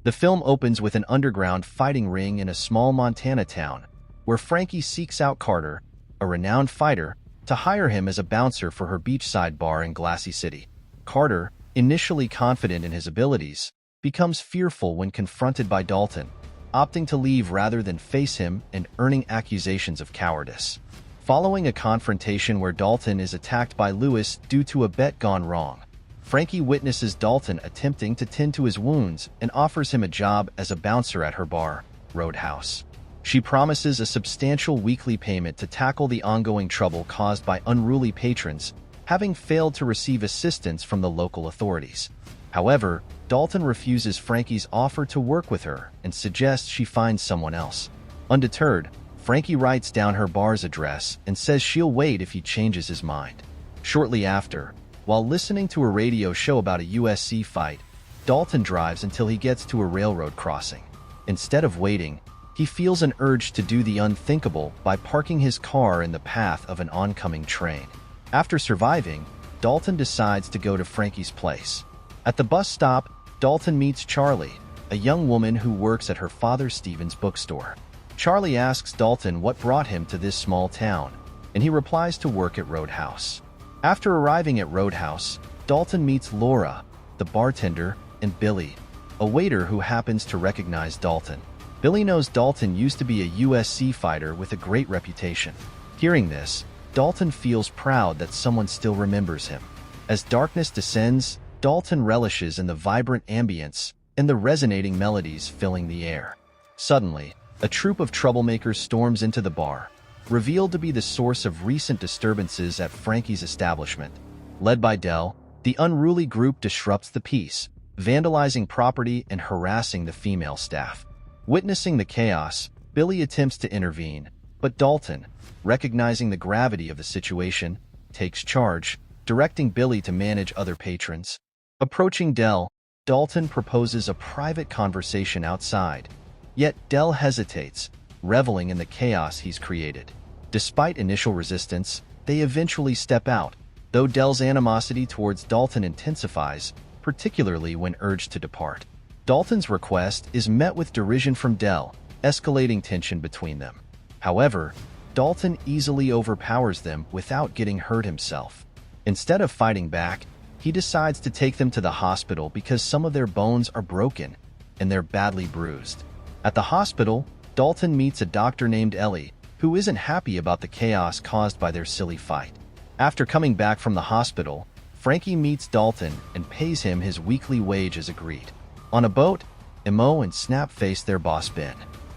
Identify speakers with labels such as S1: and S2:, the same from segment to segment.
S1: The film opens with an underground fighting ring in a small Montana town, where Frankie seeks out Carter, a renowned fighter, to hire him as a bouncer for her beachside bar in Glassy City. Carter, initially confident in his abilities, becomes fearful when confronted by Dalton, opting to leave rather than face him and earning accusations of cowardice. Following a confrontation where Dalton is attacked by Lewis due to a bet gone wrong, Frankie witnesses Dalton attempting to tend to his wounds and offers him a job as a bouncer at her bar, Roadhouse. She promises a substantial weekly payment to tackle the ongoing trouble caused by unruly patrons, having failed to receive assistance from the local authorities. However, Dalton refuses Frankie's offer to work with her and suggests she find someone else. Undeterred, Frankie writes down her bar's address and says she'll wait if he changes his mind. Shortly after, while listening to a radio show about a UFC fight, Dalton drives until he gets to a railroad crossing. Instead of waiting, he feels an urge to do the unthinkable by parking his car in the path of an oncoming train. After surviving, Dalton decides to go to Frankie's place. At the bus stop, Dalton meets Charlie, a young woman who works at her father Stephen's bookstore. Charlie asks Dalton what brought him to this small town, and he replies to work at Roadhouse. After arriving at Roadhouse, Dalton meets Laura, the bartender, and Billy, a waiter who happens to recognize Dalton. Billy knows Dalton used to be a UFC fighter with a great reputation. Hearing this, Dalton feels proud that someone still remembers him. As darkness descends, Dalton relishes in the vibrant ambience and the resonating melodies filling the air. Suddenly, a troupe of troublemakers storms into the bar, revealed to be the source of recent disturbances at Frankie's establishment. Led by Dell, the unruly group disrupts the peace, vandalizing property and harassing the female staff. Witnessing the chaos, Billy attempts to intervene, but Dalton, recognizing the gravity of the situation, takes charge, directing Billy to manage other patrons. Approaching Dell, Dalton proposes a private conversation outside, yet Dell hesitates, reveling in the chaos he's created. Despite initial resistance, they eventually step out, though Dell's animosity towards Dalton intensifies, particularly when urged to depart. Dalton's request is met with derision from Dell, escalating tension between them. However, Dalton easily overpowers them without getting hurt himself. Instead of fighting back, he decides to take them to the hospital because some of their bones are broken and they're badly bruised. At the hospital, Dalton meets a doctor named Ellie, who isn't happy about the chaos caused by their silly fight. After coming back from the hospital, Frankie meets Dalton and pays him his weekly wage as agreed. On a boat, Emo and Snap face their boss Ben.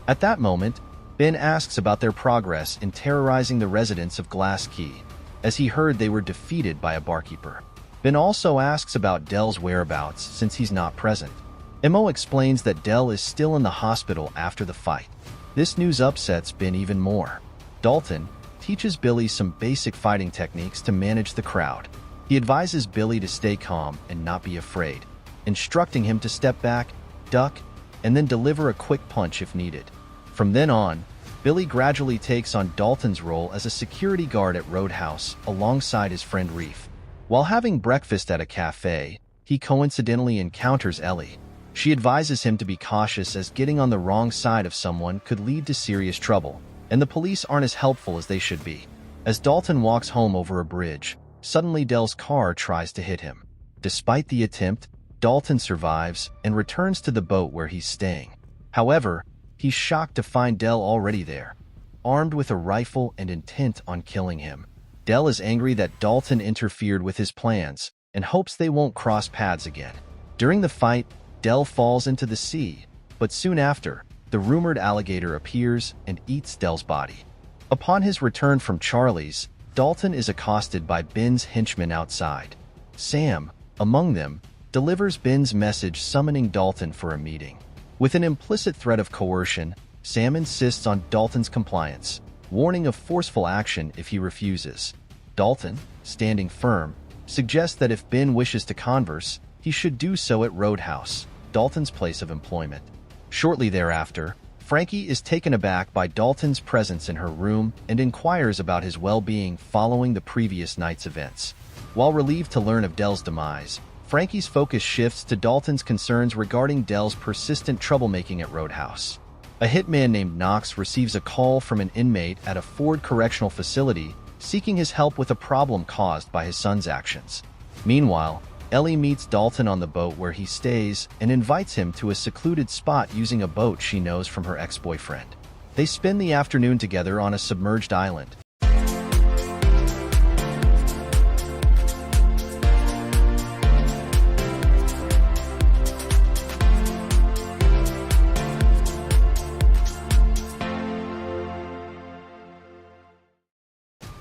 S1: At that moment, Ben asks about their progress in terrorizing the residents of Glass Key, as he heard they were defeated by a barkeeper. Ben also asks about Dell's whereabouts since he's not present. Emo explains that Dell is still in the hospital after the fight. This news upsets Ben even more. Dalton teaches Billy some basic fighting techniques to manage the crowd. He advises Billy to stay calm and not be afraid, instructing him to step back, duck, and then deliver a quick punch if needed. From then on, Billy gradually takes on Dalton's role as a security guard at Roadhouse alongside his friend Reef. While having breakfast at a cafe, he coincidentally encounters Ellie. She advises him to be cautious as getting on the wrong side of someone could lead to serious trouble, and the police aren't as helpful as they should be. As Dalton walks home over a bridge, suddenly Dell's car tries to hit him. Despite the attempt, Dalton survives and returns to the boat where he's staying. However, he's shocked to find Dell already there, armed with a rifle and intent on killing him. Dell is angry that Dalton interfered with his plans and hopes they won't cross paths again. During the fight, Dell falls into the sea, but soon after, the rumored alligator appears and eats Dell's body. Upon his return from Charlie's, Dalton is accosted by Ben's henchmen outside. Sam, among them, delivers Ben's message summoning Dalton for a meeting. With an implicit threat of coercion, Sam insists on Dalton's compliance, warning of forceful action if he refuses. Dalton, standing firm, suggests that if Ben wishes to converse, he should do so at Roadhouse, Dalton's place of employment. Shortly thereafter, Frankie is taken aback by Dalton's presence in her room and inquires about his well-being following the previous night's events. While relieved to learn of Dell's demise, Frankie's focus shifts to Dalton's concerns regarding Dell's persistent troublemaking at Roadhouse. A hitman named Knox receives a call from an inmate at a Ford Correctional Facility seeking his help with a problem caused by his son's actions. Meanwhile, Ellie meets Dalton on the boat where he stays and invites him to a secluded spot using a boat she knows from her ex-boyfriend. They spend the afternoon together on a submerged island.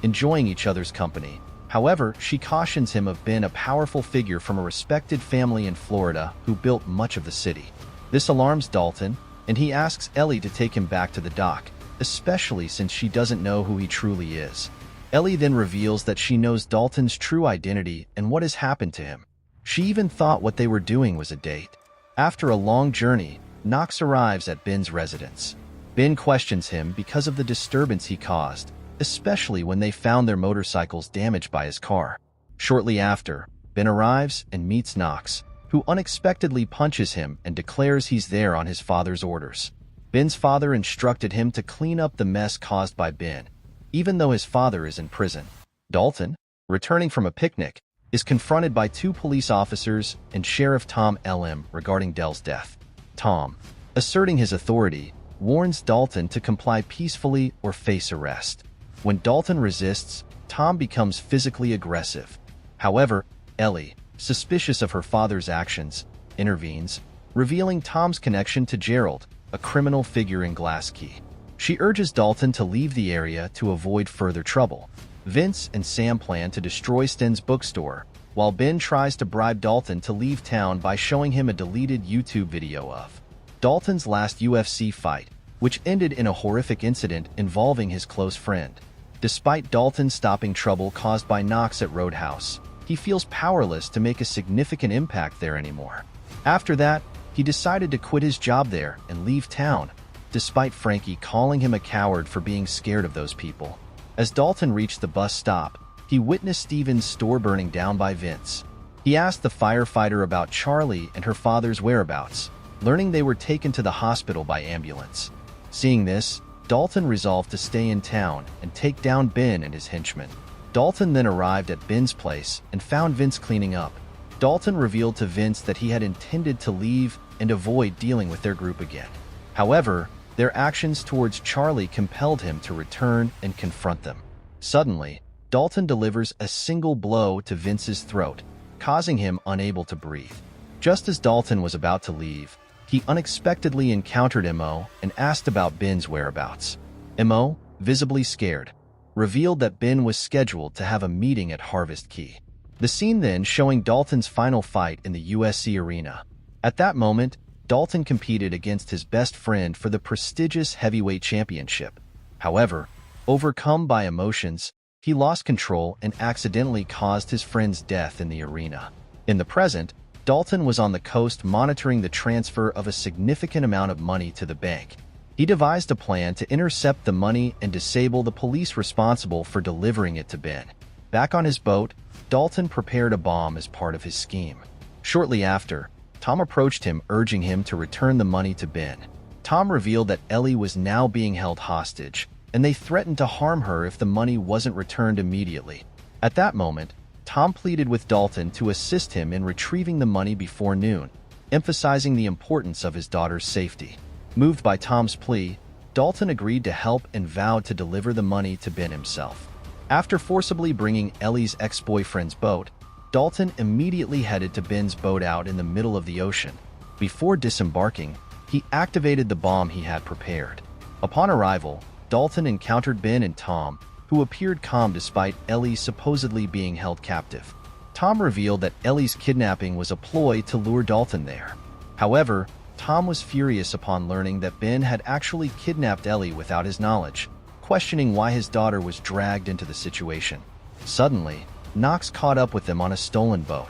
S1: Enjoying each other's company. However, she cautions him of being a powerful figure from a respected family in Florida who built much of the city. This alarms Dalton, and he asks Ellie to take him back to the dock, especially since she doesn't know who he truly is. Ellie then reveals that she knows Dalton's true identity and what has happened to him. She even thought what they were doing was a date. After a long journey, Knox arrives at Ben's residence. Ben questions him because of the disturbance he caused, especially when they found their motorcycles damaged by his car. Shortly after, Ben arrives and meets Knox, who unexpectedly punches him and declares he's there on his father's orders. Ben's father instructed him to clean up the mess caused by Ben, even though his father is in prison. Dalton, returning from a picnic, is confronted by two police officers and Sheriff Tom L.M. regarding Dell's death. Tom, asserting his authority, warns Dalton to comply peacefully or face arrest. When Dalton resists, Tom becomes physically aggressive. However, Ellie, suspicious of her father's actions, intervenes, revealing Tom's connection to Gerald, a criminal figure in Glass Key. She urges Dalton to leave the area to avoid further trouble. Vince and Sam plan to destroy Sten's bookstore, while Ben tries to bribe Dalton to leave town by showing him a deleted YouTube video of Dalton's last UFC fight, which ended in a horrific incident involving his close friend. Despite Dalton stopping trouble caused by Knox at Roadhouse, he feels powerless to make a significant impact there anymore. After that, he decided to quit his job there and leave town, despite Frankie calling him a coward for being scared of those people. As Dalton reached the bus stop, he witnessed Steven's store burning down by Vince. He asked the firefighter about Charlie and her father's whereabouts, learning they were taken to the hospital by ambulance. Seeing this, Dalton resolved to stay in town and take down Ben and his henchmen. Dalton then arrived at Ben's place and found Vince cleaning up. Dalton revealed to Vince that he had intended to leave and avoid dealing with their group again. However, their actions towards Charlie compelled him to return and confront them. Suddenly, Dalton delivers a single blow to Vince's throat, causing him unable to breathe. Just as Dalton was about to leave, he unexpectedly encountered Mo and asked about Ben's whereabouts. Mo, visibly scared, revealed that Ben was scheduled to have a meeting at Harvest Key. The scene then showing Dalton's final fight in the UFC arena. At that moment, Dalton competed against his best friend for the prestigious heavyweight championship. However, overcome by emotions, he lost control and accidentally caused his friend's death in the arena. In the present, Dalton was on the coast monitoring the transfer of a significant amount of money to the bank. He devised a plan to intercept the money and disable the police responsible for delivering it to Ben. Back on his boat, Dalton prepared a bomb as part of his scheme. Shortly after, Tom approached him urging him to return the money to Ben. Tom revealed that Ellie was now being held hostage, and they threatened to harm her if the money wasn't returned immediately. At that moment, Tom pleaded with Dalton to assist him in retrieving the money before noon, emphasizing the importance of his daughter's safety. Moved by Tom's plea, Dalton agreed to help and vowed to deliver the money to Ben himself. After forcibly bringing Ellie's ex-boyfriend's boat, Dalton immediately headed to Ben's boat out in the middle of the ocean. Before disembarking, he activated the bomb he had prepared. Upon arrival, Dalton encountered Ben and Tom, who appeared calm despite Ellie supposedly being held captive. Tom revealed that Ellie's kidnapping was a ploy to lure Dalton there. However, Tom was furious upon learning that Ben had actually kidnapped Ellie without his knowledge, questioning why his daughter was dragged into the situation. Suddenly, Knox caught up with them on a stolen boat.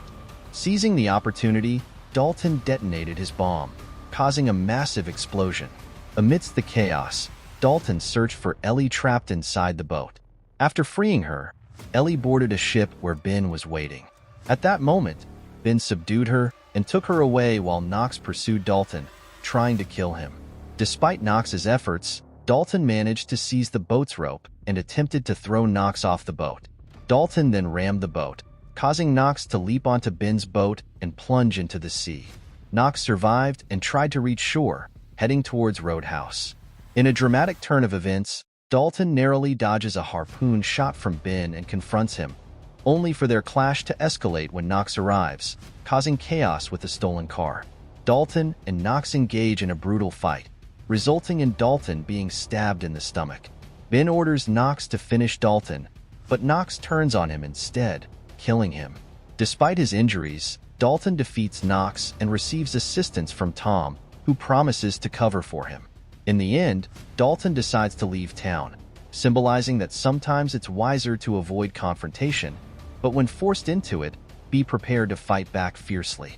S1: Seizing the opportunity, Dalton detonated his bomb, causing a massive explosion. Amidst the chaos, Dalton searched for Ellie trapped inside the boat. After freeing her, Ellie boarded a ship where Ben was waiting. At that moment, Ben subdued her and took her away while Knox pursued Dalton, trying to kill him. Despite Knox's efforts, Dalton managed to seize the boat's rope and attempted to throw Knox off the boat. Dalton then rammed the boat, causing Knox to leap onto Ben's boat and plunge into the sea. Knox survived and tried to reach shore, heading towards Roadhouse. In a dramatic turn of events, Dalton narrowly dodges a harpoon shot from Ben and confronts him, only for their clash to escalate when Knox arrives, causing chaos with the stolen car. Dalton and Knox engage in a brutal fight, resulting in Dalton being stabbed in the stomach. Ben orders Knox to finish Dalton, but Knox turns on him instead, killing him. Despite his injuries, Dalton defeats Knox and receives assistance from Tom, who promises to cover for him. In the end, Dalton decides to leave town, symbolizing that sometimes it's wiser to avoid confrontation, but when forced into it, be prepared to fight back fiercely.